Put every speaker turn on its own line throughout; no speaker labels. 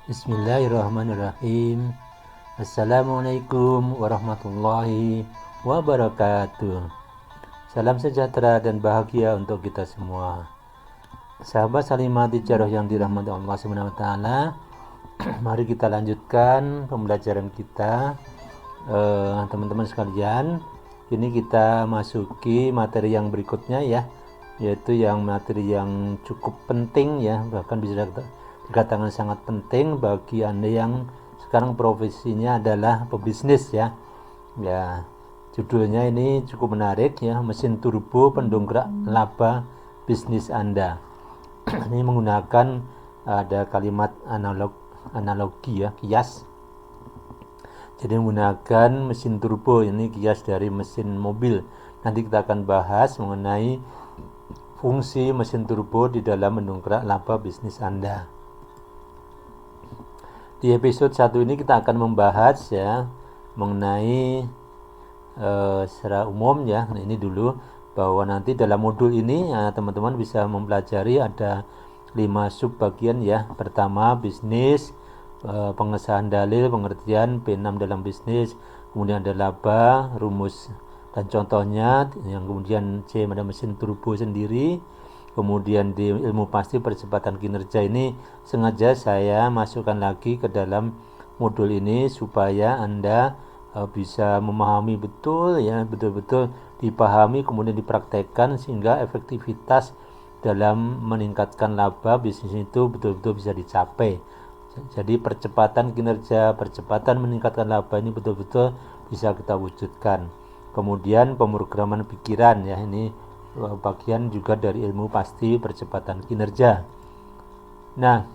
Bismillahirrahmanirrahim. Assalamualaikum warahmatullahi wabarakatuh. Salam sejahtera dan bahagia untuk kita semua. Sahabat Salimah Tijarah yang dirahmati Allah Subhanahu wa taala. Mari kita lanjutkan pembelajaran kita, teman-teman sekalian. Kini kita masuki materi yang berikutnya ya, yaitu yang materi yang cukup penting ya, bahkan bisa dikatakan sangat penting bagi Anda yang sekarang profesinya adalah pebisnis ya. Ya, judulnya ini cukup menarik ya, mesin turbo pendongkrak laba bisnis Anda. Ini menggunakan ada kalimat analogi ya, kias. Jadi menggunakan mesin turbo, ini kias dari mesin mobil. Nanti kita akan bahas mengenai fungsi mesin turbo di dalam mendongkrak laba bisnis Anda. Di episode 1 ini kita akan membahas ya mengenai secara umum ya. Nah, ini dulu bahwa nanti dalam modul ini teman-teman bisa mempelajari ada 5 sub bagian ya. Pertama bisnis, pengesahan dalil, pengertian P6 dalam bisnis, kemudian ada laba, rumus dan contohnya, yang kemudian C ada mesin turbo sendiri. Kemudian di ilmu pasti percepatan kinerja ini sengaja saya masukkan lagi ke dalam modul ini supaya Anda bisa memahami betul ya, betul-betul dipahami kemudian dipraktekkan sehingga efektivitas dalam meningkatkan laba bisnis itu betul-betul bisa dicapai. Jadi percepatan kinerja, percepatan meningkatkan laba ini betul-betul bisa kita wujudkan. Kemudian pemrograman pikiran ya, ini bagian juga dari ilmu pasti percepatan kinerja. Nah,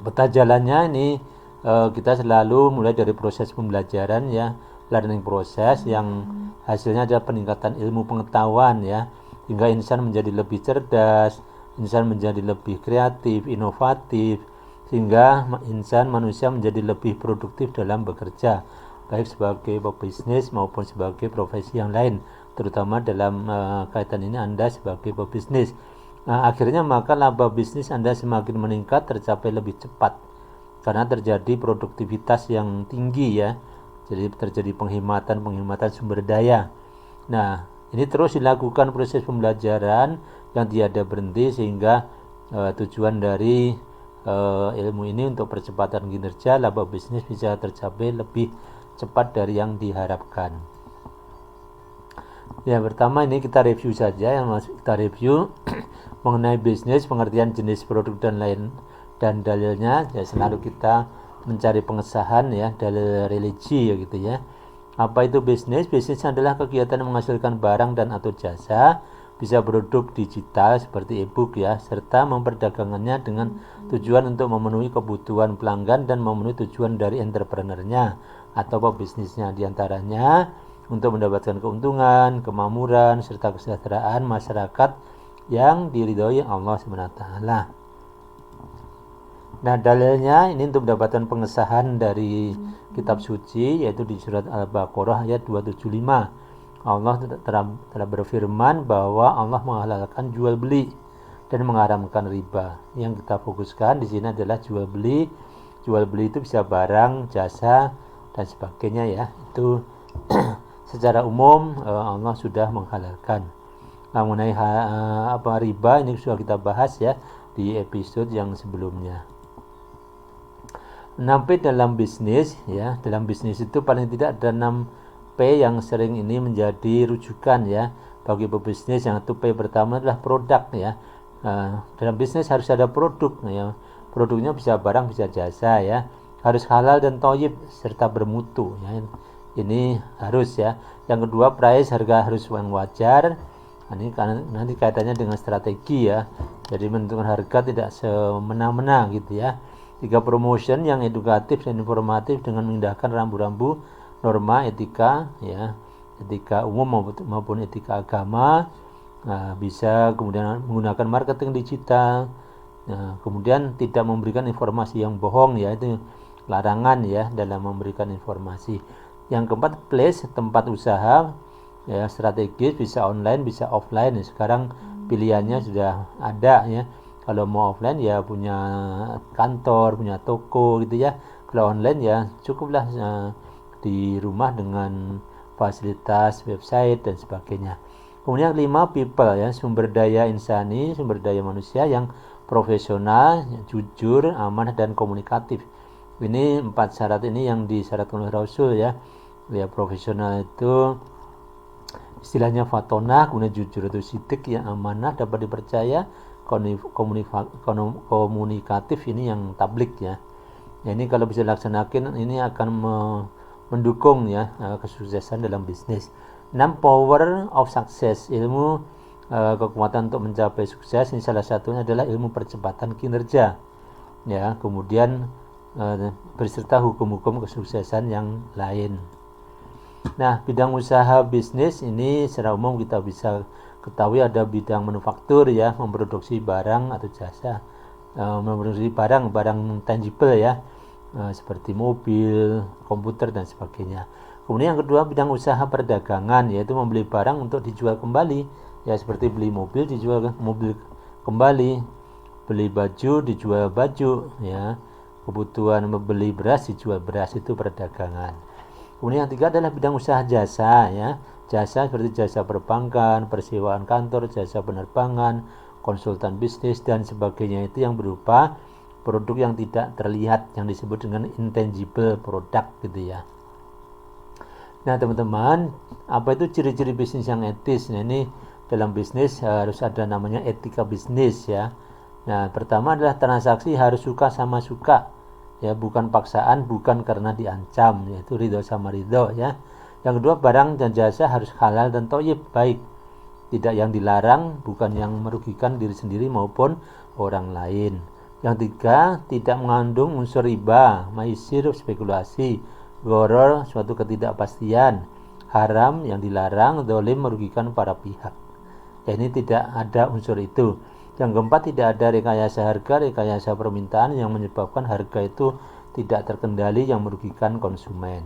peta jalannya ini kita selalu mulai dari proses pembelajaran ya, learning process yang hasilnya adalah peningkatan ilmu pengetahuan ya, hingga insan menjadi lebih cerdas, insan menjadi lebih kreatif, inovatif, sehingga manusia menjadi lebih produktif dalam bekerja, baik sebagai pebisnis maupun sebagai profesi yang lain, terutama dalam kaitan ini Anda sebagai pebisnis. Akhirnya maka laba bisnis Anda semakin meningkat, tercapai lebih cepat karena terjadi produktivitas yang tinggi ya. Jadi terjadi penghematan sumber daya. Nah, ini terus dilakukan proses pembelajaran yang tiada berhenti sehingga tujuan dari ilmu ini untuk percepatan kinerja laba bisnis bisa tercapai lebih cepat dari yang diharapkan. Ya, pertama ini kita review saja, yang kita review mengenai bisnis, pengertian jenis produk dan lain dan dalilnya. Ya, selalu kita mencari pengesahan ya, dalil religi ya gitu ya. Apa itu bisnis? Bisnis adalah kegiatan menghasilkan barang dan atau jasa, bisa produk digital seperti e-book ya, serta memperdagangkannya dengan tujuan untuk memenuhi kebutuhan pelanggan dan memenuhi tujuan dari entrepreneurnya atau pebisnisnya, diantaranya untuk mendapatkan keuntungan, kemakmuran, serta kesejahteraan masyarakat yang diridhoi Allah SWT. Nah, dalilnya ini untuk mendapatkan pengesahan dari kitab suci, yaitu di surat Al-Baqarah ayat 275. Allah telah berfirman bahwa Allah menghalalkan jual beli dan mengharamkan riba. Yang kita fokuskan di sini adalah jual beli. Jual beli itu bisa barang, jasa dan sebagainya ya. Itu secara umum Allah sudah menghalalkan. Nah, mengenai apa riba ini sudah kita bahas ya di episode yang sebelumnya. 6P dalam bisnis ya. Dalam bisnis itu paling tidak ada 6P yang sering ini menjadi rujukan ya bagi pebisnis. Yang itu P pertama adalah produk ya. Dalam bisnis harus ada produk ya. Produknya bisa barang, bisa jasa ya. Harus halal dan thayyib serta bermutu ya. Ini harus ya. Yang kedua, price, harga harus yang wajar. Ini karena nanti kaitannya dengan strategi ya. Jadi menentukan harga tidak semena-mena gitu ya. 3, promotion yang edukatif dan informatif dengan mengindahkan rambu-rambu norma etika ya, etika umum maupun etika agama. Nah, bisa kemudian menggunakan marketing digital. Nah, kemudian tidak memberikan informasi yang bohong ya, itu larangan ya dalam memberikan informasi. Yang keempat, place, tempat usaha ya, strategis, bisa online bisa offline. Sekarang pilihannya sudah ada ya. Kalau mau offline ya punya kantor, punya toko gitu ya. Kalau online ya cukuplah di rumah dengan fasilitas website dan sebagainya. Kemudian 5, people ya, sumber daya insani, sumber daya manusia yang profesional, jujur, amanah dan komunikatif. Ini 4 syarat ini yang disyaratkan oleh Rasul ya. Ya, profesional itu istilahnya fatona, kemudian jujur itu sidik, yang amanah dapat dipercaya, komunikatif ini yang tablik ya. Ya, ini kalau bisa dilaksanakan ini akan mendukung ya kesuksesan dalam bisnis. 6, power of success, ilmu kekuatan untuk mencapai sukses. Ini salah satunya adalah ilmu percepatan kinerja ya, kemudian beserta hukum-hukum kesuksesan yang lain. Nah, bidang usaha bisnis ini secara umum kita bisa ketahui ada bidang manufaktur ya, memproduksi barang atau jasa, memproduksi barang tangible ya, seperti mobil, komputer dan sebagainya. Kemudian yang kedua bidang usaha perdagangan, yaitu membeli barang untuk dijual kembali ya, seperti beli mobil dijual mobil kembali, beli baju dijual baju ya, kebutuhan membeli beras dijual beras, itu perdagangan. Kemudian yang 3 adalah bidang usaha jasa ya, jasa seperti jasa perbankan, persewaan kantor, jasa penerbangan, konsultan bisnis dan sebagainya, itu yang berupa produk yang tidak terlihat, yang disebut dengan intangible product gitu ya. Nah teman-teman, apa itu ciri-ciri bisnis yang etis? Nah ini dalam bisnis harus ada namanya etika bisnis ya. Nah pertama adalah transaksi harus suka sama suka ya, bukan paksaan, bukan karena diancam, yaitu ridho sama ridho ya. Yang kedua, barang dan jasa harus halal dan thayyib, baik, tidak yang dilarang, bukan yang merugikan diri sendiri maupun orang lain. Yang 3, tidak mengandung unsur riba, maisir, spekulasi, gharar, suatu ketidakpastian, haram yang dilarang, zalim, merugikan para pihak. Ya, ini tidak ada unsur itu. Yang keempat, tidak ada rekayasa harga, rekayasa permintaan yang menyebabkan harga itu tidak terkendali yang merugikan konsumen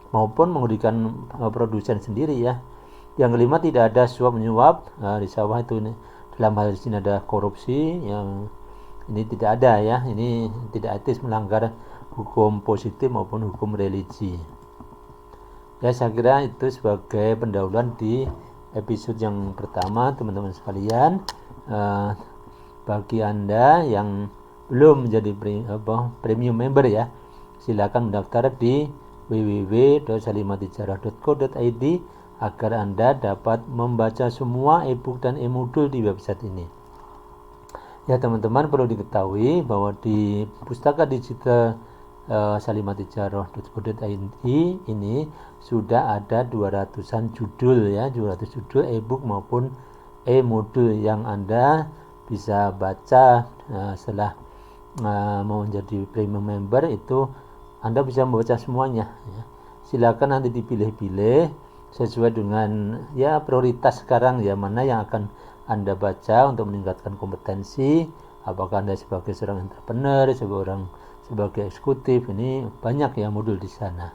maupun merugikan produsen sendiri ya. Yang kelima, tidak ada suap menyuap, risawah itu dalam hal ini ada korupsi, yang ini tidak ada ya, ini tidak etis, melanggar hukum positif maupun hukum religi. Ya, saya kira itu sebagai pendahuluan di episode yang pertama teman-teman sekalian. Bagi Anda yang belum menjadi premium member ya, silakan mendaftar di www.salimatijarah.co.id agar Anda dapat membaca semua e-book dan e-modul di website ini. Ya teman-teman, perlu diketahui bahwa di pustaka digital salimatijarah.co.id ini sudah ada 200-an judul ya, 200 judul e-book maupun e-modul yang Anda bisa baca setelah mau menjadi premium member. Itu Anda bisa membaca semuanya ya. Silakan nanti dipilih-pilih sesuai dengan ya prioritas sekarang ya, mana yang akan Anda baca untuk meningkatkan kompetensi. Apakah Anda sebagai seorang entrepreneur, sebagai eksekutif, ini banyak ya modul di sana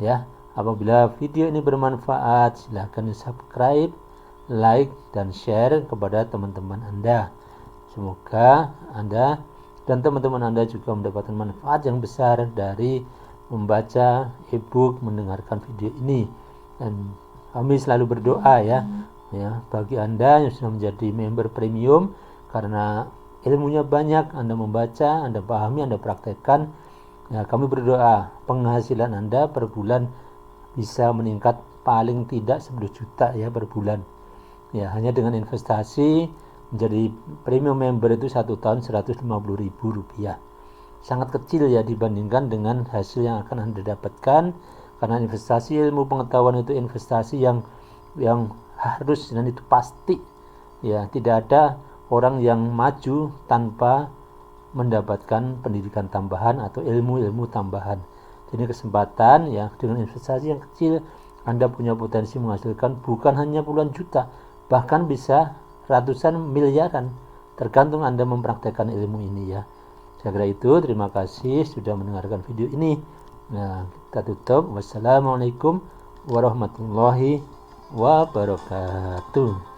ya. Apabila video ini bermanfaat, silakan subscribe, like dan share kepada teman-teman Anda. Semoga Anda dan teman-teman Anda juga mendapatkan manfaat yang besar dari membaca e-book, mendengarkan video ini. Dan kami selalu berdoa ya bagi Anda yang sudah menjadi member premium, karena ilmunya banyak, Anda membaca, Anda pahami, Anda praktekkan. Ya, kami berdoa penghasilan Anda per bulan bisa meningkat paling tidak 10 juta ya per bulan. Ya, hanya dengan investasi menjadi premium member itu 1 tahun Rp150.000. Sangat kecil ya dibandingkan dengan hasil yang akan Anda dapatkan, karena investasi ilmu pengetahuan itu investasi yang harus dan itu pasti ya. Tidak ada orang yang maju tanpa mendapatkan pendidikan tambahan atau ilmu-ilmu tambahan. Jadi kesempatan ya, dengan investasi yang kecil Anda punya potensi menghasilkan bukan hanya puluhan juta, bahkan bisa ratusan miliaran, tergantung Anda mempraktekkan ilmu ini ya. Saya kira itu. Terima kasih sudah mendengarkan video ini. Nah, kita tutup. Wassalamualaikum warahmatullahi wabarakatuh.